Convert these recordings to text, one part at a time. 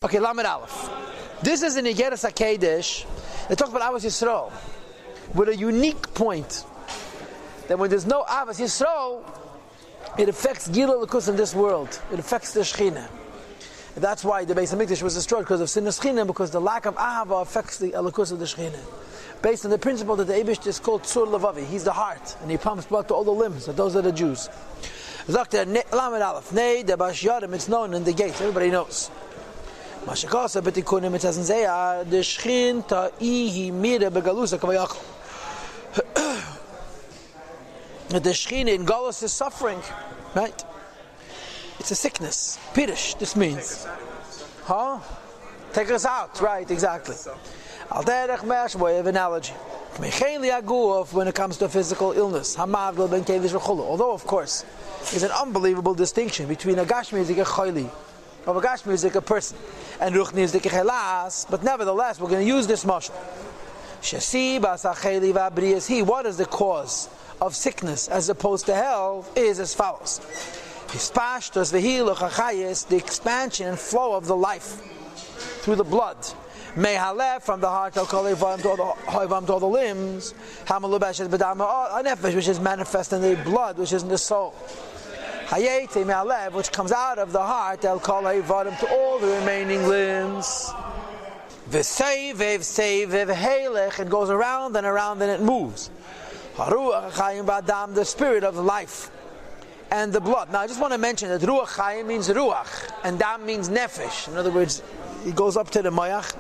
Okay, Lamed Aleph. This is in Igeres HaKedesh. They talk about Avos Yisrael with a unique point that when there's no Avos Yisrael, it affects Gila Lukus in this world. It affects the Shechina. And that's why the Beis HaMikdash was destroyed, because of Sin Shechina, because the lack of Ahava affects the Lukus of the Shechina. Based on the principle that the Eibush is called Tzur Levavi. He's the heart, and he pumps blood to all the limbs. So those are the Jews. Lamed Aleph. Nei the Bash Yadim. It's known in the gates. Everybody knows. Mashakasa betikunim, it says in Zayah, the Shechin ta'ihi mire begalusa kavayachol. The Shechin in Galus is suffering, right? It's a sickness. Pirish, this means. Huh? Take us out, right, exactly. Al derech mesh, way of analogy. When it comes to physical illness. Although, of course, there's an unbelievable distinction between a gash music and chayli. Of a gash music, a person, and ruch music, a chelas, but nevertheless, we're going to use this mashal. What is the cause of sickness as opposed to health is as follows. The expansion and flow of the life through the blood. Mehalef from the heart to all the limbs, which is manifest in the blood, which is in the soul. Which comes out of the heart, to all the remaining limbs. It goes around and around and it moves. The spirit of life and the blood. Now I just want to mention that Ruach Chayim means Ruach and Dam means Nefesh. In other words, it goes up to the Mayach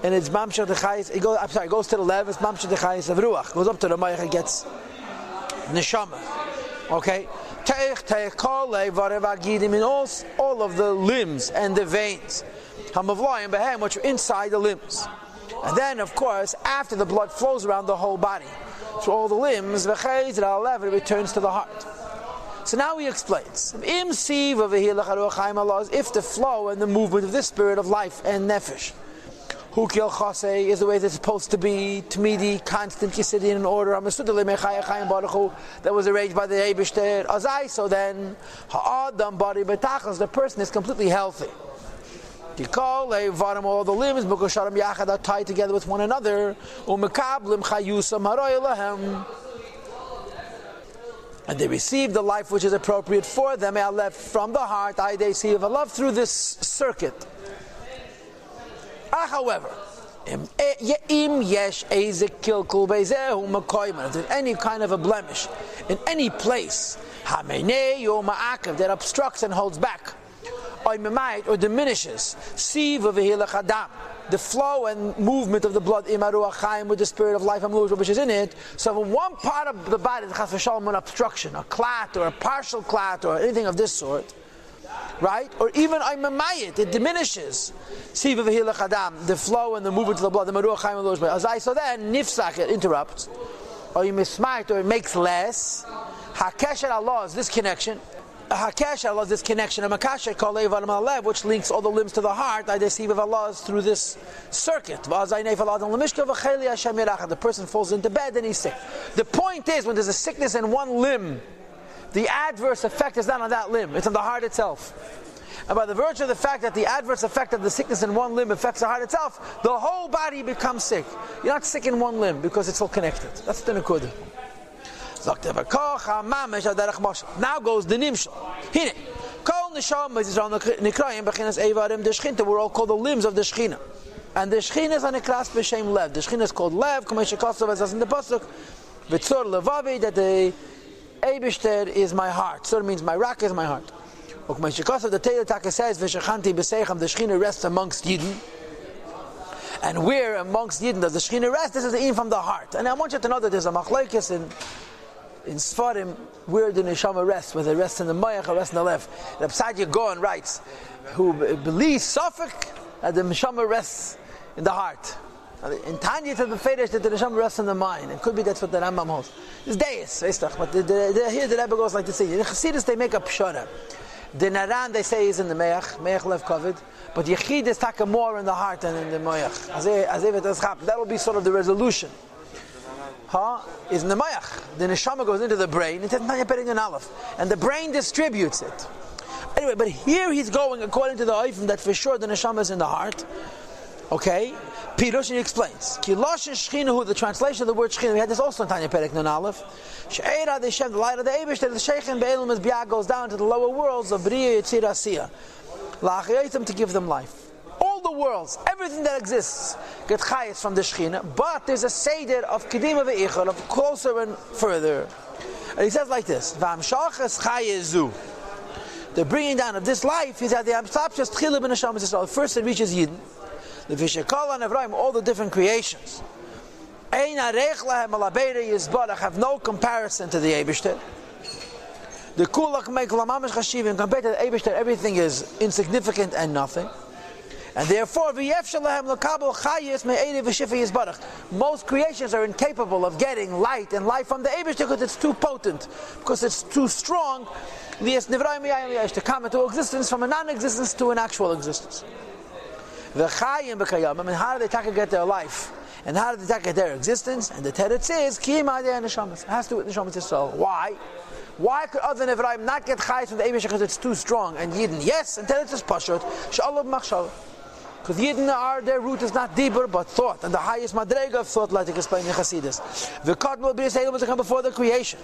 and it's Mamshach the Chayis. It goes to the Lev, it's Mamshach the Chayis of Ruach. It goes up to the Mayach, it gets Neshama. Okay? In all of the limbs and the veins, which are inside the limbs. And then, of course, after the blood flows around the whole body, so all the limbs, it returns to the heart. So now he explains, if the flow and the movement of this spirit of life and nefesh, Hukil Chase is the way it's supposed to be, Tmidi, constant, Yisidian in order, that was arranged by the Eibishter, Azai, so then, Ha'adam body betachas, the person is completely healthy. All the limbs, are tied together with one another, and they receive the life which is appropriate for them, left from the heart, they see of a love through this circuit. However, if there's any kind of a blemish in any place that obstructs and holds back, or diminishes the flow and movement of the blood with the spirit of life which is in it, so in one part of the body there's an obstruction, a clot or a partial clot or anything of this sort, right? Or even it diminishes the flow and the movement of the blood. So then nifsak, it interrupts, or you mismite, or it makes less. Hakesher Allah is this connection. Hakesher Allah is this connection. Which links all the limbs to the heart. I deceive of Allah is through this circuit. The person falls into bed and he's sick. The point is, when there's a sickness in one limb, the adverse effect is not on that limb, it's on the heart itself. And by the virtue of the fact that the adverse effect of the sickness in one limb affects the heart itself, the whole body becomes sick. You're not sick in one limb because it's all connected. That's the Nekudah. Now goes the Nimshal. We're all called the limbs of the Shechina. And the Shechina is on a Kras B'Shem Lev. The Shechina is called Lev, as in the Pasuk, V'tzor Levavi, that the Eibishter is my heart. Tzor means my rock is my heart. The Teilah Taka says, the Shechina rests amongst Yidden. And where amongst Yidden does the Shechina rest? This is the in from the heart. And I want you to know that there's a machlekes in Sfarim where the Neshama rests, whether it rests in the Mayach or rests in the left. The Psadia Gaon writes, who believes Suffolk, that the Neshama rests in the heart. In Tanya to the Fedish that the Neshama rests in the mind. It could be that's what the Rambam holds. It's Deis, but here the Rebbe goes like this. In Chassidus they make a pshara. The Naran they say is in the Me'ach Lev covered, but Yechid is taka more in the heart than in the Me'ach. That will be sort of the resolution. Is in the Mayach. The Neshama goes into the brain, and the brain distributes it. Anyway, but here he's going according to the Oifim that for sure the neshama is in the heart. Okay? Pirush explains. Ki loshen shchinahu, the translation of the word shchina, we had this also in Tanya Perek Nun Aleph. She'era the Shem, the light of the Eibush, that the Sheikhin Be'elim is B'yah goes down to the lower worlds of B'riya Yitzir Asiyah. La'achayotim, to give them life. All the worlds, everything that exists, get chayes from the Shechina, but there's a seder of Kedima Ve'ichor, of closer and further. And he says like this, V'amshachas chayezu. The bringing down of this life is at the Amstapshas Tchila Ben Hashem Yisrael. First it reaches Yidden. The Vishakal and Evrahim, all the different creations. Ein Arech Lahem Alabeira Yizbarach, have no comparison to the Eibishter. The Kulach make Lamamish Chashivim, compared to the Eibishter, everything is insignificant and nothing. And therefore, most creations are incapable of getting light and life from the Eibishter because it's too potent, because it's too strong to come into existence from a non-existence to an actual existence. And how do they get their life? And how do they get their existence? And the teretz is, it has to do with Neshamas Yisrael. Why? Why could other Nevraim not get chayes from the Eibishter because it's too strong? And Yidden, yes, and teretz is pashut, shalom machshav. Because Yidden their root is not dibur but thought, and the highest madrega of thought, like explained in Chassidus. The cotton will be able to come before the creation,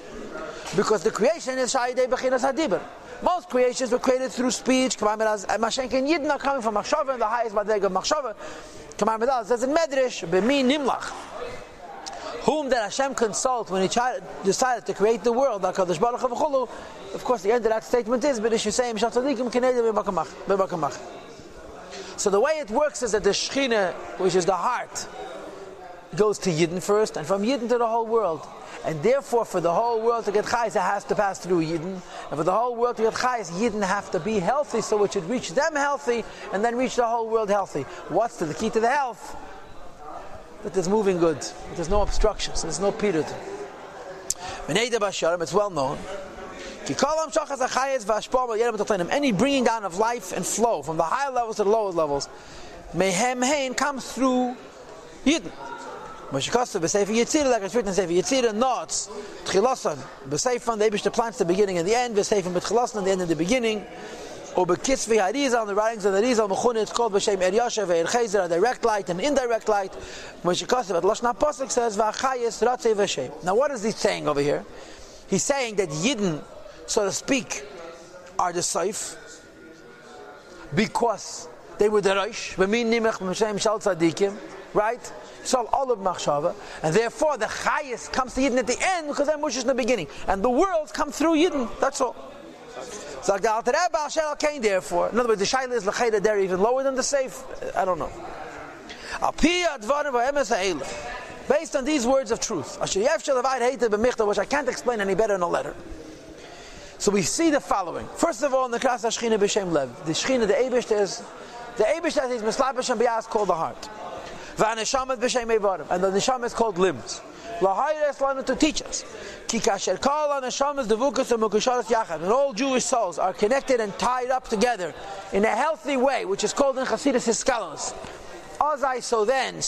because the creation is shayidei bechinas hadibur. Most creations were created through speech. Mashenk and Yidden are coming from machshava, and the highest madrega of machshava. Kamar Medal says in Medrash, b'mi nimlach, whom that Hashem consult when He decided to create the world. Of course, the end of that statement is, but you say, so the way it works is that the Shechina, which is the heart, goes to Yidden first, and from Yidden to the whole world. And therefore, for the whole world to get chayes, it has to pass through Yidden. And for the whole world to get chayes, Yidden have to be healthy, so it should reach them healthy, and then reach the whole world healthy. What's the key to the health? That there's moving good, that there's no obstructions, there's no period. It's well known. Any bringing down of life and flow from the higher levels to the lower levels, mehem comes through Yidden. Like it's written in Sefer Yetzirah, notes Tchilasan, B'Seifan, the Eibishter plants the beginning and the end, B'Seifan B'Tchilasan, the end and the beginning. Or B'Kitzvi HaRizal, on the writings of the Rizal, Mechune, it's called B'Shem Eryasha Ve'erchezer, a direct light and indirect light. Moshe at Lashna Pasuk says, V'Achayes Ratzei V'Shem. Now what is he saying over here? He's saying that Yidden, so to speak, are the Seif, because they were the Reish, V'min Nimech B'Shem Shal Tzadikim, right? So all of Machshava, and therefore the Chayes comes to Yidden at the end because they're Moshe in the beginning, and the worlds come through Yidden. That's all. So like the Alter Rebbe Al Shel Kain, therefore, in other words, the Shaila is L'chayda, they're even lower than the Seif. I don't know. Based on these words of truth, which I can't explain any better in a letter. So we see the following. First of all, in the Kras HaShechina B'Shem Lev, the Shechina, the Eibush is Mislap B'Shem B'Yaz, called the heart. And the neshama is called limbs. To teach us. And all Jewish souls are connected and tied up together in a healthy way, which is called in Chassidus Hiskalos. So then, the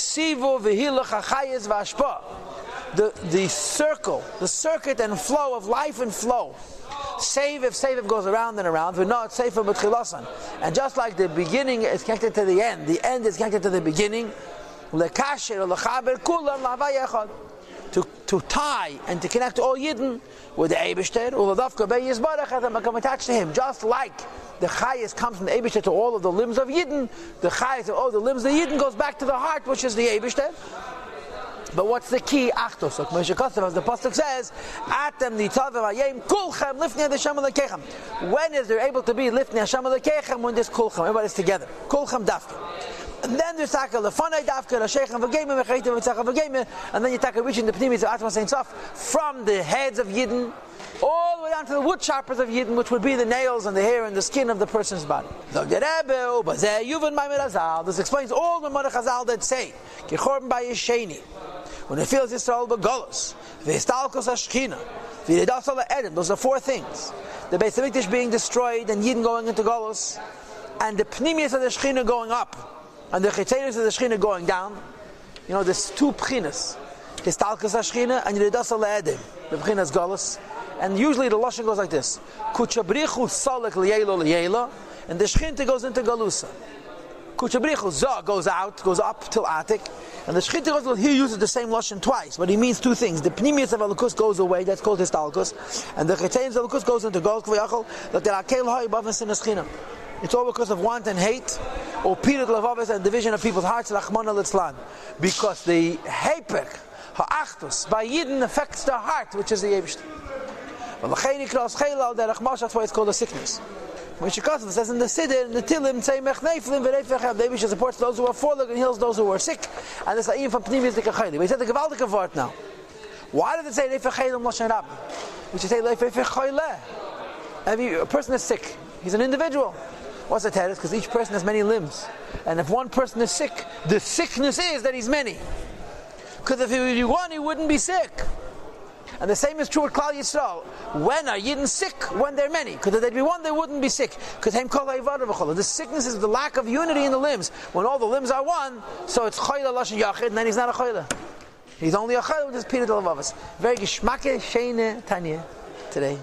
circle, the circuit and flow of life and flow. Save goes around and around. And just like the beginning is connected to the end is connected to the beginning. To tie and to connect all Yidden with the Eibishter, and become attached to him. Just like the Chayes comes from the Eibishter to all of the limbs of Yidden, the Chayes of all the limbs of Yidden goes back to the heart, which is the Eibishter. But what's the key? Achtos. As the Pasuk says, Atem nitavim ayem kulchem lifnei Hashem alekechem. When is there able to be lifnei Hashem alekechem? When there's kulchem, everybody's together. Kulchem dafka. And then there's taka lefanai dafka, rashechem v'geimim, v'cheitim v'tzacham v'geimim, and then you taka reaching the pnimis of Atmas Ein Sof from the heads of Yidden all the way down to the wood choppers of Yidden, which would be the nails and the hair and the skin of the person's body. This explains all the Marach Chazal that say, Kichorben by Yesheni, when it feels Yisrael b'golos, v'histalkos hashchina, v'yedasol ha'edem, those are four things. The Beis HaMikdash being destroyed and Yidden going into golos, and the pnimius of the Shechina going up, and the chitzenius of the Shechina going down. You know, there's two pchinas, histalkos hashchina and yedasol ha'edem, the pchinas golos, And usually the lashon goes like this: Kuchabrichu salik liyelo liyela, and the shchinta goes into galusa. Kuchabrichu za goes up till atik, and the shchinta goes. He uses the same lashon twice, but he means two things. The pnimius of alukus goes away, that's called histalkus, and the chetains of alukus goes into gol kvayachol. That there are kel hay bavas in the It's all because of want and hate, or pirat lavavis and division of people's hearts. Rachmana litzlan, because the hepek ha'achtus by Yidden affects the heart, which is the Eibishter. That's why it's called a sickness. When Shekasv says in the Siddur, in the Tilim, say Mechneflim v'reifechem, the Eibishter supports those who are fallen and heals those who are sick. And it's even from Pnimius the Kachayli. We said the Gewaldige word now. Why did it say Reifechem Lashon Rab? We should say Reifechem. A person is sick. He's an individual. What's the teretz? Because each person has many limbs. And if one person is sick, the sickness is that he's many. Because if he were one, he wouldn't be sick. And the same is true with Klal Yisrael. When are Yidden sick? When they're many. Because if they'd be one, they wouldn't be sick. Because the sickness is the lack of unity in the limbs. When all the limbs are one, so it's Choyle Lashon Yachid, and then he's not a Choyle. He's only a Choyle with his Peter Delavavas. Very geschmacke, Sheine, Tanya today.